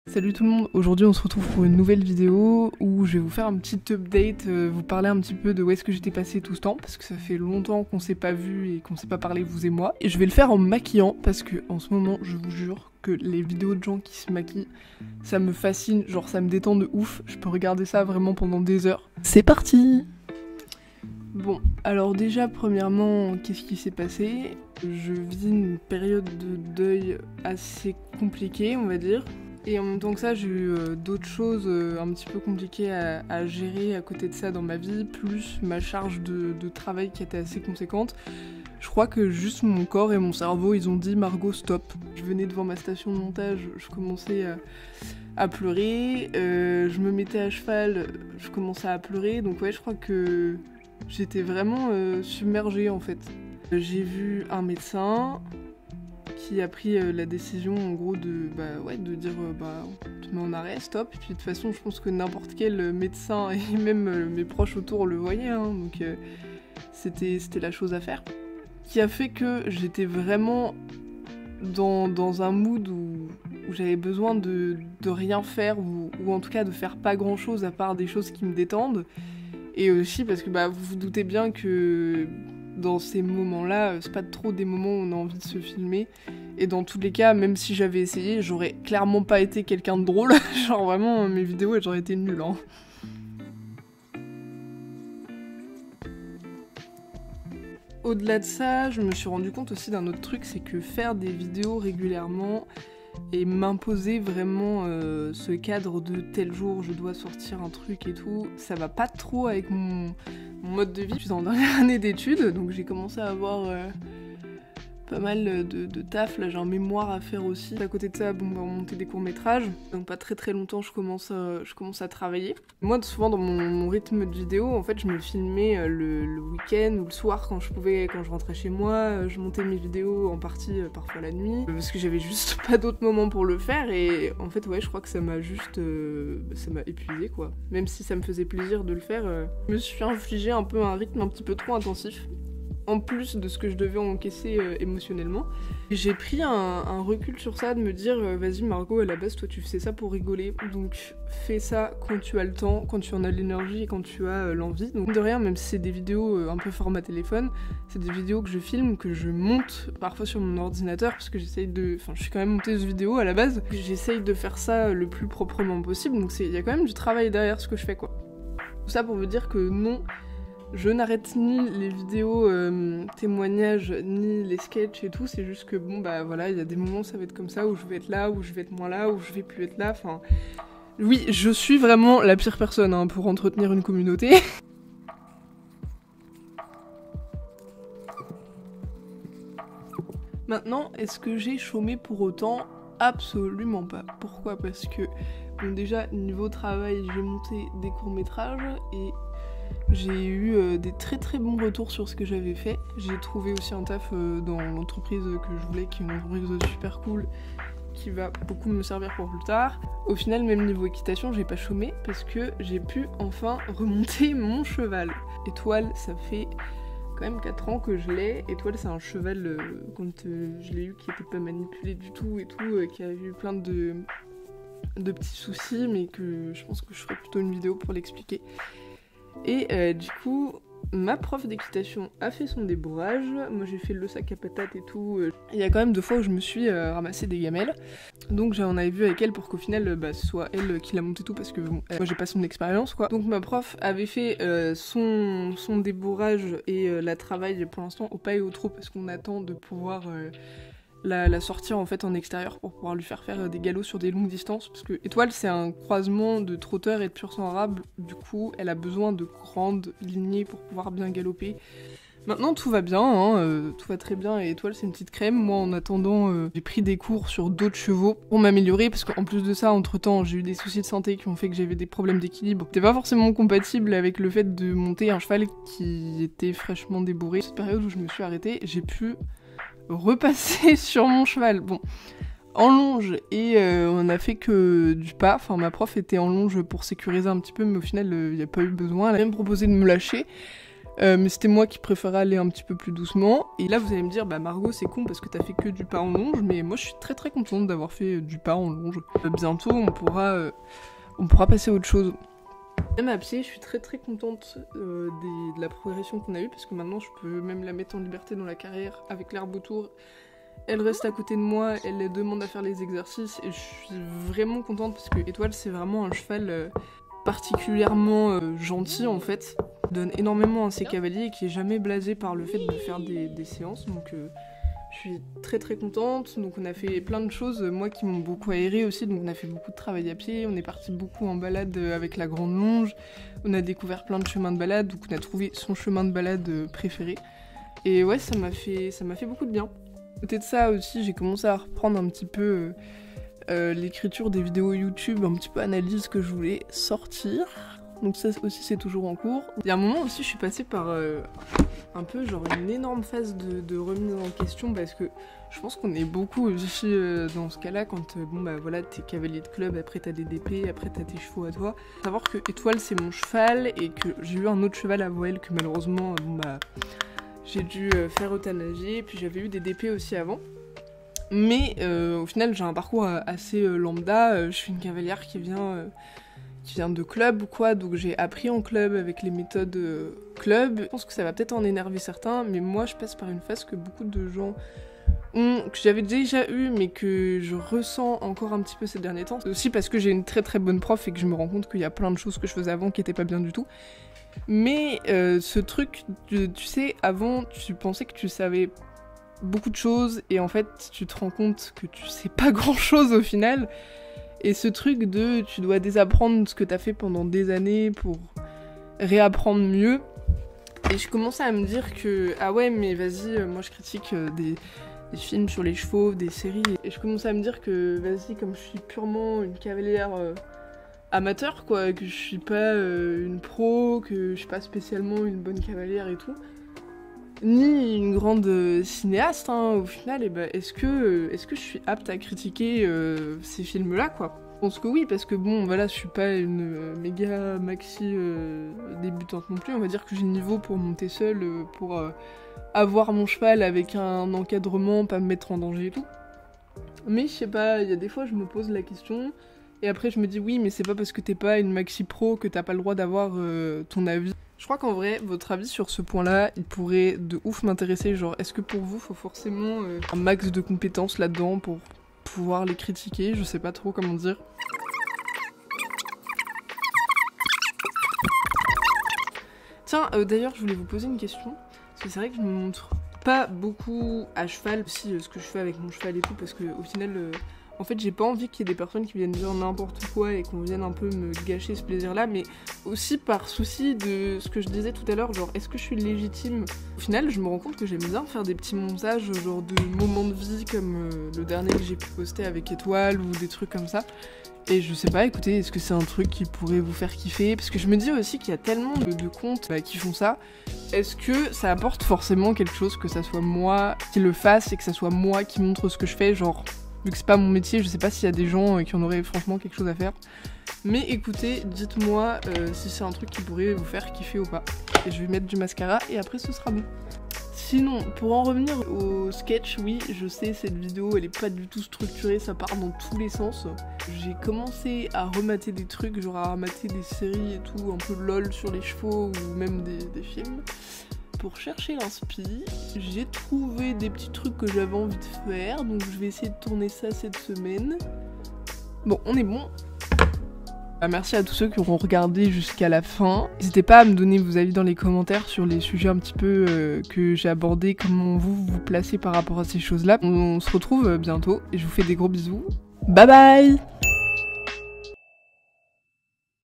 Salut tout le monde, aujourd'hui on se retrouve pour une nouvelle vidéo où je vais vous faire un petit update, vous parler un petit peu de où est-ce que j'étais passé tout ce temps parce que ça fait longtemps qu'on s'est pas vu et qu'on s'est pas parlé vous et moi. Et je vais le faire en me maquillant parce que en ce moment je vous jure que les vidéos de gens qui se maquillent, ça me fascine, genre ça me détend de ouf, je peux regarder ça vraiment pendant des heures. C'est parti! Bon, alors déjà premièrement, qu'est-ce qui s'est passé? Je vis une période de deuil assez compliquée on va dire. Et en même temps que ça, j'ai eu d'autres choses un petit peu compliquées à gérer à côté de ça dans ma vie, plus ma charge de travail qui était assez conséquente. Je crois que juste mon corps et mon cerveau, ils ont dit « Margot, stop ». Je venais devant ma station de montage, je commençais à pleurer, je me mettais à cheval, je commençais à pleurer, donc ouais, je crois que j'étais vraiment submergée en fait. J'ai vu un médecin qui a pris la décision en gros de dire tu mets en arrêt, stop. Et puis de toute façon je pense que n'importe quel médecin et même mes proches autour le voyaient, hein, donc c'était la chose à faire. Qui a fait que j'étais vraiment dans un mood où j'avais besoin de rien faire ou en tout cas de faire pas grand chose à part des choses qui me détendent. Et aussi parce que vous vous doutez bien que dans ces moments-là, c'est pas trop des moments où on a envie de se filmer. Et dans tous les cas, même si j'avais essayé, j'aurais clairement pas été quelqu'un de drôle. Genre vraiment, mes vidéos, elles auraient été nulles. Hein. Au-delà de ça, je me suis rendu compte aussi d'un autre truc, c'est que faire des vidéos régulièrement et m'imposer vraiment ce cadre de tel jour je dois sortir un truc et tout, ça va pas trop avec mon mode de vie. Je suis en dernière année d'études, donc j'ai commencé à avoir pas mal de taf. Là j'ai un mémoire à faire aussi. À côté de ça, monter des courts-métrages. Donc pas très longtemps je commence à travailler. Moi souvent dans mon rythme de vidéo, en fait je me filmais le week-end ou le soir quand je pouvais, quand je rentrais chez moi. Je montais mes vidéos en partie parfois la nuit parce que j'avais juste pas d'autres moments pour le faire et en fait ouais je crois que ça m'a juste ça m'a épuisée quoi. Même si ça me faisait plaisir de le faire, je me suis infligé un peu un rythme un petit peu trop intensif. En plus de ce que je devais encaisser émotionnellement. J'ai pris un recul sur ça, de me dire vas-y Margot, à la base toi tu fais ça pour rigoler, donc fais ça quand tu as le temps, quand tu en as l'énergie et quand tu as l'envie. Donc de rien, même si c'est des vidéos un peu format téléphone, c'est des vidéos que je filme, que je monte parfois sur mon ordinateur, parce que j'essaye de... Enfin je suis quand même monteuse vidéo à la base, j'essaye de faire ça le plus proprement possible, donc il y a quand même du travail derrière ce que je fais quoi. Tout ça pour vous dire que non, je n'arrête ni les vidéos témoignages, ni les sketchs et tout, c'est juste que voilà, il y a des moments où ça va être comme ça, où je vais être là, où je vais être moins là, où je vais plus être là, enfin... Oui, je suis vraiment la pire personne hein, pour entretenir une communauté. Maintenant, est-ce que j'ai chômé pour autant? Absolument pas. Pourquoi? Parce que, bon déjà, niveau travail, j'ai monté des courts-métrages et j'ai eu des très bons retours sur ce que j'avais fait. J'ai trouvé aussi un taf dans l'entreprise que je voulais, qui est une entreprise super cool, qui va beaucoup me servir pour plus tard. Au final, même niveau équitation, j'ai pas chômé parce que j'ai pu enfin remonter mon cheval. Étoile, ça fait quand même 4 ans que je l'ai. Étoile, c'est un cheval, quand je l'ai eu, qui était pas manipulé du tout et tout, qui a eu plein de petits soucis, mais que je pense que je ferai plutôt une vidéo pour l'expliquer. Et du coup, ma prof d'équitation a fait son débourrage, moi j'ai fait le sac à patates et tout. Il y a quand même 2 fois où je me suis ramassé des gamelles, donc j'en avais vu avec elle pour qu'au final ce soit elle qui l'a monté tout parce que bon, moi j'ai pas son expérience quoi. Donc ma prof avait fait son débourrage et la travail pour l'instant au pas et au trop parce qu'on attend de pouvoir... la sortir en fait en extérieur pour pouvoir lui faire des galops sur des longues distances parce que Étoile c'est un croisement de trotteur et de pur sang arabe, du coup elle a besoin de grandes lignées pour pouvoir bien galoper. Maintenant tout va bien, hein, tout va très bien et Étoile c'est une petite crème. Moi en attendant j'ai pris des cours sur d'autres chevaux pour m'améliorer parce qu'en plus de ça entre temps j'ai eu des soucis de santé qui ont fait que j'avais des problèmes d'équilibre. C'était pas forcément compatible avec le fait de monter un cheval qui était fraîchement débourré. Cette période où je me suis arrêtée, j'ai pu repasser sur mon cheval, bon, en longe, et on a fait que du pas, enfin ma prof était en longe pour sécuriser un petit peu, mais au final il n'y a pas eu besoin, elle a même proposé de me lâcher, Mais c'était moi qui préférais aller un petit peu plus doucement. Et là, vous allez me dire, bah Margot, c'est con parce que t'as fait que du pas en longe, mais moi, je suis très très contente d'avoir fait du pas en longe. Bientôt, on pourra passer à autre chose. Même à pied, je suis très très contente de la progression qu'on a eue, parce que maintenant, je peux même la mettre en liberté dans la carrière avec l'herbe autour. Elle reste à côté de moi, elle demande à faire les exercices, et je suis vraiment contente parce que Étoile, c'est vraiment un cheval particulièrement gentil en fait. Il donne énormément à ses cavaliers et qui est jamais blasé par le fait de faire des séances, donc je suis très très contente. Donc on a fait plein de choses, moi qui m'ont beaucoup aéré aussi, donc on a fait beaucoup de travail à pied, on est parti beaucoup en balade avec la grande longe, on a découvert plein de chemins de balade, donc on a trouvé son chemin de balade préféré. Et ouais, ça m'a fait beaucoup de bien. À côté de ça aussi, j'ai commencé à reprendre un petit peu l'écriture des vidéos YouTube, un petit peu analyse que je voulais sortir. Donc ça aussi c'est toujours en cours. Il y a un moment aussi je suis passée par un peu genre une énorme phase de remise en question, parce que je pense qu'on est beaucoup aussi dans ce cas-là quand bon bah voilà, t'es cavalier de club, après t'as des DP, après t'as tes chevaux à toi. Faut savoir que Étoile c'est mon cheval et que j'ai eu un autre cheval à voile que malheureusement bon bah j'ai dû faire euthanasier, puis j'avais eu des DP aussi avant. Mais au final j'ai un parcours assez lambda, je suis une cavalière qui vient de club ou quoi, donc j'ai appris en club avec les méthodes club. Je pense que ça va peut-être en énerver certains, mais moi je passe par une phase que beaucoup de gens ont, que j'avais déjà eu, mais que je ressens encore un petit peu ces derniers temps. C'est aussi parce que j'ai une très très bonne prof et que je me rends compte qu'il y a plein de choses que je faisais avant qui étaient pas bien du tout. Mais ce truc, tu sais, avant tu pensais que tu savais beaucoup de choses et en fait tu te rends compte que tu sais pas grand chose au final. Et ce truc de tu dois désapprendre ce que t'as fait pendant des années pour réapprendre mieux. Et je commençais à me dire que ah ouais mais vas-y, moi je critique des films sur les chevaux, des séries, et je commençais à me dire que vas-y, comme je suis purement une cavalière amateur quoi, que je suis pas une pro, que je suis pas spécialement une bonne cavalière et tout, ni une grande cinéaste hein, au final, et ben est-ce que je suis apte à critiquer ces films-là quoi? Je pense que oui, parce que bon voilà, je suis pas une méga maxi débutante non plus, on va dire que j'ai le niveau pour monter seule, pour avoir mon cheval avec un encadrement, pas me mettre en danger et tout. Mais je sais pas, il y a des fois je me pose la question, et après je me dis oui mais c'est pas parce que t'es pas une maxi pro que t'as pas le droit d'avoir ton avis. Je crois qu'en vrai, votre avis sur ce point-là, il pourrait de ouf m'intéresser. Genre, est-ce que pour vous, faut forcément un max de compétences là-dedans pour pouvoir les critiquer? Je sais pas trop comment dire. Tiens, d'ailleurs, je voulais vous poser une question. Parce que c'est vrai que je me montre pas beaucoup à cheval, aussi ce que je fais avec mon cheval et tout, parce que au final... En fait, j'ai pas envie qu'il y ait des personnes qui viennent dire n'importe quoi et qu'on vienne un peu me gâcher ce plaisir-là, mais aussi par souci de ce que je disais tout à l'heure, genre est-ce que je suis légitime? Au final, je me rends compte que j'aime bien faire des petits montages, genre de moments de vie comme le dernier que j'ai pu poster avec Étoile ou des trucs comme ça. Et je sais pas, écoutez, est-ce que c'est un truc qui pourrait vous faire kiffer? Parce que je me dis aussi qu'il y a tellement de comptes qui font ça. Est-ce que ça apporte forcément quelque chose que ça soit moi qui le fasse et que ça soit moi qui montre ce que je fais, genre... Vu que c'est pas mon métier, je sais pas s'il y a des gens qui en auraient franchement quelque chose à faire. Mais écoutez, dites-moi si c'est un truc qui pourrait vous faire kiffer ou pas. Et je vais mettre du mascara et après ce sera bon. Sinon, pour en revenir au sketch, oui, je sais, cette vidéo elle est pas du tout structurée, ça part dans tous les sens. J'ai commencé à remater des trucs, genre à remater des séries et tout, un peu lol sur les chevaux ou même des films. Pour chercher l'inspi, j'ai trouvé des petits trucs que j'avais envie de faire, donc je vais essayer de tourner ça cette semaine. Bon, on est bon. Merci à tous ceux qui auront regardé jusqu'à la fin. N'hésitez pas à me donner vos avis dans les commentaires sur les sujets un petit peu que j'ai abordés, comment vous vous placez par rapport à ces choses-là. On se retrouve bientôt et je vous fais des gros bisous. Bye bye!